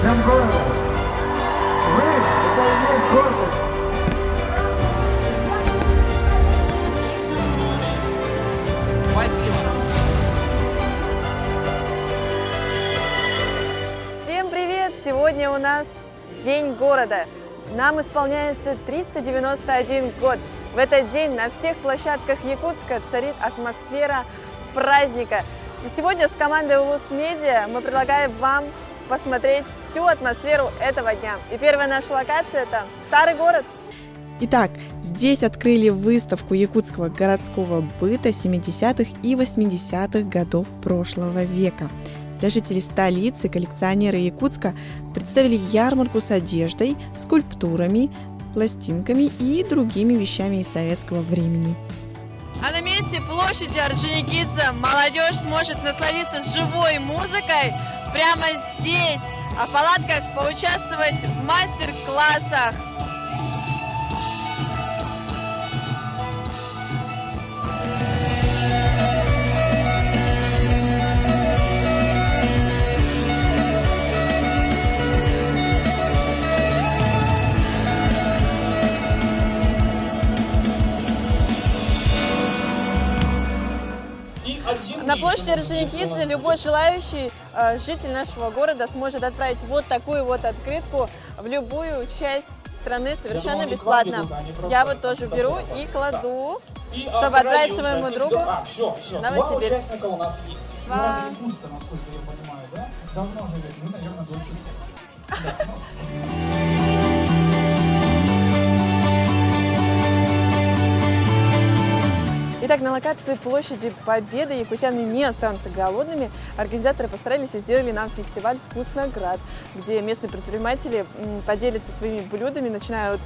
С Днем города! Вы — это и есть гордость! Спасибо! Всем привет! Сегодня у нас День города. Нам исполняется 391 год. В этот день на всех площадках Якутска царит атмосфера праздника. И сегодня с командой Улус Медиа мы предлагаем вам посмотреть всю атмосферу этого дня. И первая наша локация – это Старый город. Итак, здесь открыли выставку якутского городского быта 70-х и 80-х годов прошлого века. Для жителей столицы коллекционеры Якутска представили ярмарку с одеждой, скульптурами, пластинками и другими вещами из советского времени. А на месте площади Орджоникидзе молодежь сможет насладиться живой музыкой прямо здесь, а в палатках поучаствовать в мастер-классах. На площади Орджоникидзе любой желающий житель нашего города сможет отправить вот такую вот открытку в любую часть страны совершенно бесплатно. Я вот тоже беру и кладу, чтобы отправить своему другу в Новосибирск. Два участника у нас есть. Два. Якутска, насколько я понимаю, да? Давно живет, вы, наверное, дольше всех. Итак, на локации площади Победы якутяне не останутся голодными. Организаторы постарались и сделали нам фестиваль «Вкусноград», где местные предприниматели поделятся своими блюдами, начиная от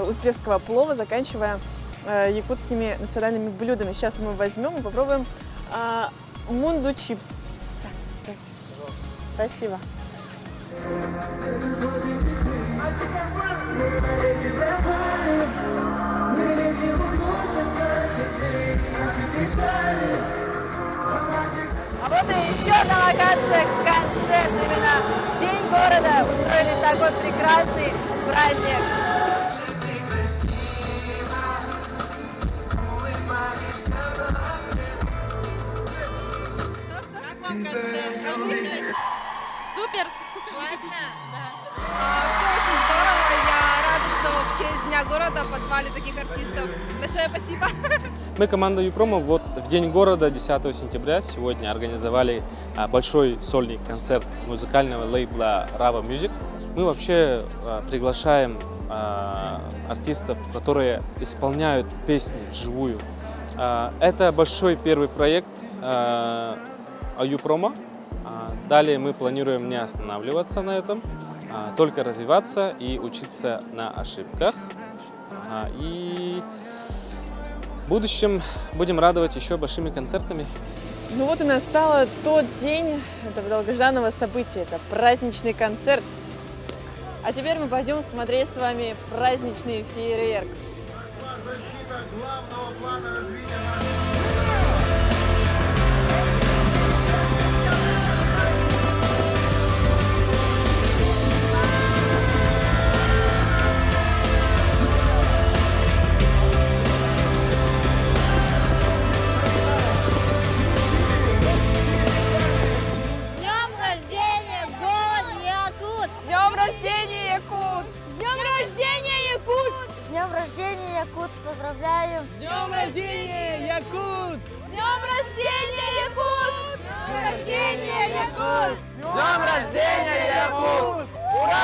узбекского плова, заканчивая якутскими национальными блюдами. Сейчас мы возьмем и попробуем мунду чипс. Так, давайте. Спасибо. А вот и еще одна локация — концерт. Именно в День города устроили такой прекрасный праздник. Супер! Классно! Все очень здорово. Я рада, что в честь Дня города позвали таких артистов. Большое спасибо! Мы, команда Юпрома, вот в День города 10 сентября сегодня организовали большой сольный концерт музыкального лейбла Rava Music. Мы вообще приглашаем артистов, которые исполняют песни вживую. Это большой первый проект Юпрома. Далее мы планируем не останавливаться на этом, только развиваться и учиться на ошибках. И в будущем будем радовать еще большими концертами. Ну вот и настал тот день этого долгожданного события. Это праздничный концерт. А теперь мы пойдем смотреть с вами праздничный фейерверк. Защита главного плана развития нашего... С днем рождения, Якутск! Поздравляю! С днем рождения, Якутск! С днем рождения, Якутск! С днем рождения, Якутск! С днем рождения, Якутск! Ура!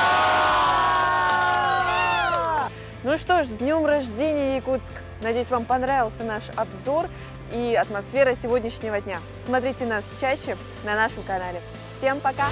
Ну что ж, с днем рождения, Якутск! Надеюсь, вам понравился наш обзор и атмосфера сегодняшнего дня. Смотрите нас чаще на нашем канале. Всем пока!